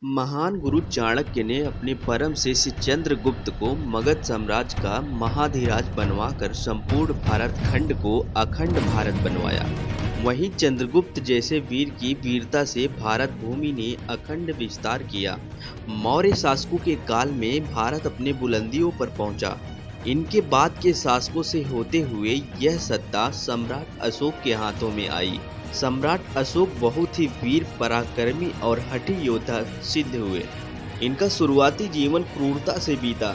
महान गुरु चाणक्य ने अपने परम शिष्य चंद्रगुप्त को मगध साम्राज्य का महाधिराज बनवाकर संपूर्ण भारत खंड को अखंड भारत बनवाया। वहीं चंद्रगुप्त जैसे वीर की वीरता से भारत भूमि ने अखंड विस्तार किया। मौर्य शासकों के काल में भारत अपने बुलंदियों पर पहुंचा। इनके बाद के शासकों से होते हुए यह सत्ता सम्राट अशोक के हाथों में आई। सम्राट अशोक बहुत ही वीर, पराक्रमी और हठी योद्धा सिद्ध हुए। इनका शुरुआती जीवन क्रूरता से बीता।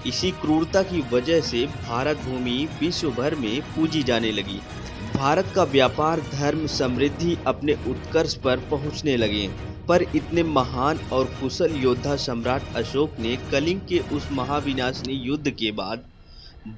इसी क्रूरता की वजह से भारत भूमि विश्व भर में पूजी जाने लगी। भारत का व्यापार, धर्म, समृद्धि अपने उत्कर्ष पर पहुंचने लगे। पर इतने महान और कुशल योद्धा सम्राट अशोक ने कलिंग के उस महाविनाशनी युद्ध के बाद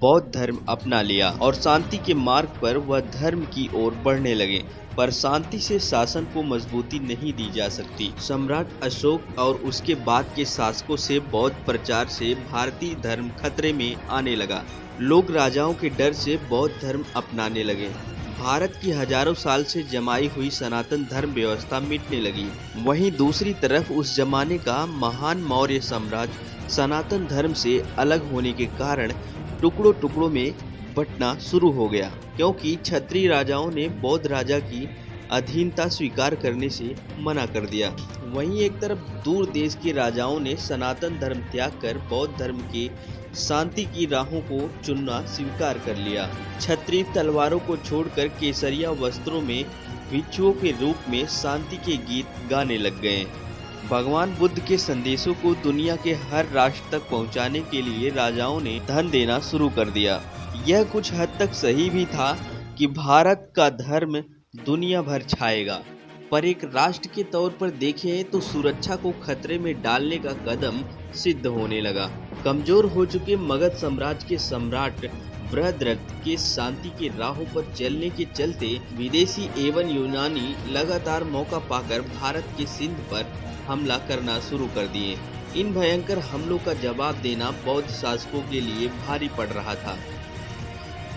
बौद्ध धर्म अपना लिया और शांति के मार्ग पर वह धर्म की ओर बढ़ने लगे। पर शांति से शासन को मजबूती नहीं दी जा सकती। सम्राट अशोक और उसके बाद के शासकों से बौद्ध प्रचार से भारतीय धर्म खतरे में आने लगा। लोग राजाओं के डर से बौद्ध धर्म अपनाने लगे। भारत की हजारों साल से जमाई हुई सनातन धर्म व्यवस्था मिटने लगी। वहीं दूसरी तरफ उस जमाने का महान मौर्य साम्राज्य सनातन धर्म से अलग होने के कारण टुकड़ों टुकड़ों में बंटना शुरू हो गया, क्योंकि क्षत्रिय राजाओं ने बौद्ध राजा की अधीनता स्वीकार करने से मना कर दिया। वहीं एक तरफ दूर देश के राजाओं ने सनातन धर्म त्याग कर बौद्ध धर्म के शांति की राहों को चुनना स्वीकार कर लिया। क्षत्रिय तलवारों को छोड़कर केसरिया वस्त्रों में भिक्षुओं के रूप में शांति के गीत गाने लग गए। भगवान बुद्ध के संदेशों को दुनिया के हर राष्ट्र तक पहुंचाने के लिए राजाओं ने धन देना शुरू कर दिया। यह कुछ हद तक सही भी था कि भारत का धर्म दुनिया भर छाएगा, पर एक राष्ट्र के तौर पर देखें तो सुरक्षा को खतरे में डालने का कदम सिद्ध होने लगा। कमजोर हो चुके मगध साम्राज्य के सम्राट बृहद्रथ के शांति के राहों पर चलने के चलते विदेशी एवं यूनानी लगातार मौका पाकर भारत के सिंध पर हमला करना शुरू कर दिए। इन भयंकर हमलों का जवाब देना बौद्ध शासकों के लिए भारी पड़ रहा था।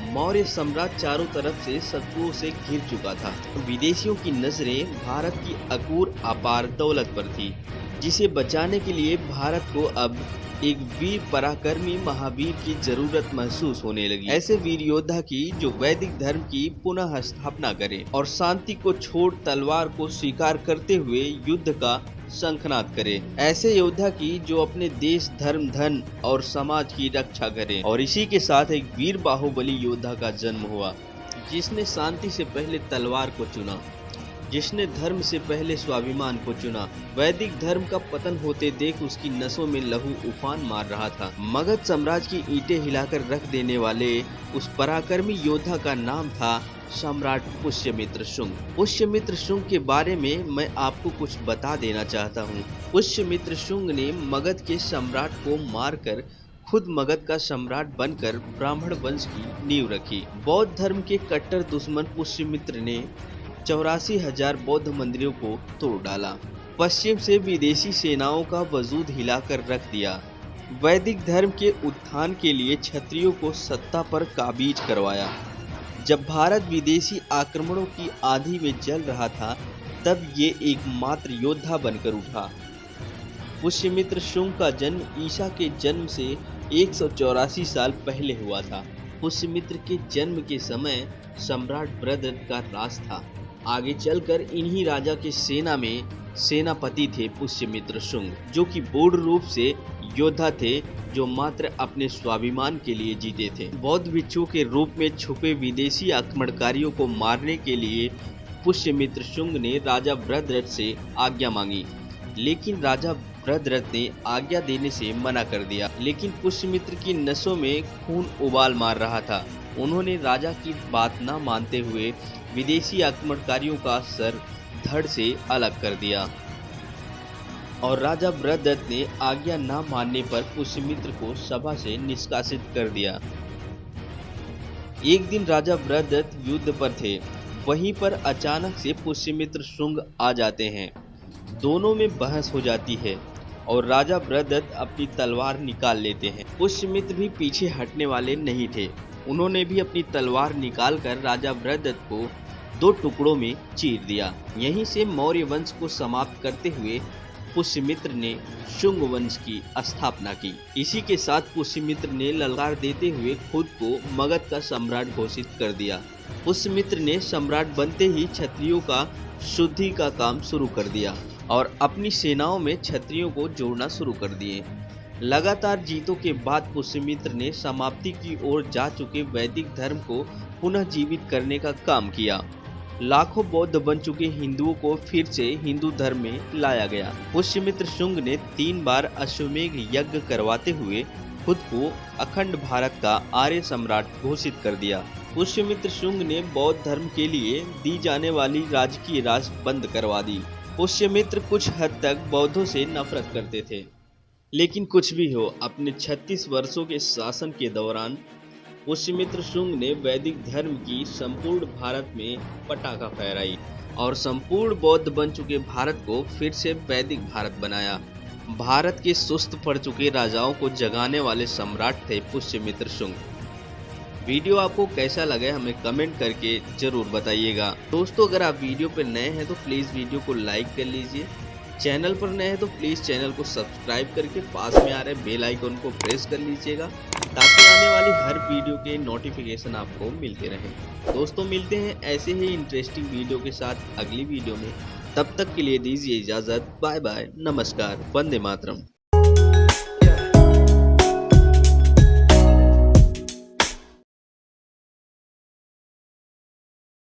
मौर्य सम्राट चारों तरफ से शत्रुओं से घिर चुका था। विदेशियों की नजरें भारत की अकूर अपार दौलत पर थी, जिसे बचाने के लिए भारत को अब एक वीर पराक्रमी महावीर की जरूरत महसूस होने लगी। ऐसे वीर योद्धा की जो वैदिक धर्म की पुनः स्थापना करे और शांति को छोड़ तलवार को स्वीकार करते हुए युद्ध का शंखनाद करे। ऐसे योद्धा की जो अपने देश, धर्म, धन और समाज की रक्षा करे। और इसी के साथ एक वीर बाहुबली योद्धा का जन्म हुआ, जिसने शांति से पहले तलवार को चुना, जिसने धर्म से पहले स्वाभिमान को चुना। वैदिक धर्म का पतन होते देख उसकी नसों में लहू उफान मार रहा था। मगध साम्राज्य की ईंटें हिलाकर रख देने वाले उस पराक्रमी योद्धा का नाम था सम्राट पुष्यमित्र शुंग। पुष्यमित्र शुंग के बारे में मैं आपको कुछ बता देना चाहता हूँ। पुष्यमित्र शुंग ने मगध के सम्राट को मारकर खुद मगध का सम्राट बनकर ब्राह्मण वंश की नींव रखी। बौद्ध धर्म के कट्टर दुश्मन पुष्यमित्र ने 84,000 बौद्ध मंदिरों को तोड़ डाला। पश्चिम से विदेशी सेनाओं का वजूद हिलाकर रख दिया। वैदिक धर्म के उत्थान के लिए क्षत्रियों को सत्ता पर काबीज करवाया। जब भारत विदेशी आक्रमणों की आंधी में जल रहा था, तब ये एकमात्र योद्धा बनकर उठा। पुष्यमित्र शुंग का जन्म ईसा के जन्म से 184 साल पहले हुआ था। पुष्यमित्र के जन्म के समय सम्राट बृहद्रथ का राज था। आगे चलकर इन्हीं राजा के सेना में सेनापति थे पुष्यमित्र शुंग, जो कि पूर्ण रूप से योद्धा थे, जो मात्र अपने स्वाभिमान के लिए जीते थे। बौद्ध भिक्षुओं के रूप में छुपे विदेशी आक्रमणकारियों को मारने के लिए पुष्यमित्र शुंग ने राजा बृहद्रथ से आज्ञा मांगी, लेकिन राजा बृहद्रथ ने आज्ञा देने से मना कर दिया। लेकिन पुष्यमित्र की नसों में खून उबाल मार रहा था। उन्होंने राजा की बात न मानते हुए विदेशी आक्रमणकारियों का सर धड़ से अलग कर दिया और राजा बृहद्रथ ने आज्ञा न मानने पर पुष्यमित्र को सभा से निष्कासित कर दिया। एक दिन राजा बृहद्रथ युद्ध पर थे। वहीं पर अचानक से पुष्यमित्र शुंग आ जाते हैं। दोनों में बहस हो जाती है और राजा बृहद्रथ अपनी तलवार निकाल लेते हैं। पुष्यमित्र भी पीछे हटने वाले नहीं थे। उन्होंने भी अपनी तलवार निकालकर राजा बृहद्रथ को 2 टुकड़ों में चीर दिया। यहीं से मौर्य वंश को समाप्त करते हुए पुष्यमित्र ने शुंग वंश की स्थापना की। इसी के साथ पुष्यमित्र ने ललकार देते हुए खुद को मगध का सम्राट घोषित कर दिया। पुष्यमित्र ने सम्राट बनते ही क्षत्रियों का शुद्धि का काम शुरू कर दिया और अपनी सेनाओं में क्षत्रियों को जोड़ना शुरू कर दिए। लगातार जीतों के बाद पुष्यमित्र ने समाप्ति की ओर जा चुके वैदिक धर्म को पुनः जीवित करने का काम किया। लाखों बौद्ध बन चुके हिंदुओं को फिर से हिंदू धर्म में लाया गया। पुष्यमित्र शुंग ने 3 बार अश्वमेध यज्ञ करवाते हुए खुद को अखंड भारत का आर्य सम्राट घोषित कर दिया। पुष्यमित्र शुंग ने बौद्ध धर्म के लिए दी जाने वाली राजकीय राश बंद करवा दी। पुष्यमित्र कुछ हद तक बौद्धों से नफरत करते थे, लेकिन कुछ भी हो, अपने 36 वर्षों के शासन के दौरान पुष्यमित्र शुंग ने वैदिक धर्म की संपूर्ण भारत में पताका फहराई और संपूर्ण बौद्ध बन चुके भारत को फिर से वैदिक भारत बनाया। भारत के सुस्त पड़ चुके राजाओं को जगाने वाले सम्राट थे पुष्यमित्र शुंग। वीडियो आपको कैसा लगा हमें कमेंट करके जरूर बताइएगा। दोस्तों, अगर आप वीडियो पर नए हैं तो प्लीज़ वीडियो को लाइक कर लीजिए। चैनल पर नए हैं तो प्लीज़ चैनल को सब्सक्राइब करके पास में आ रहे बेल आइकन को प्रेस कर लीजिएगा, ताकि आने वाली हर वीडियो के नोटिफिकेशन आपको मिलते रहें। दोस्तों, मिलते हैं ऐसे ही इंटरेस्टिंग वीडियो के साथ अगली वीडियो में। तब तक के लिए दीजिए इजाज़त। बाय बाय, नमस्कार, वंदे मातरम।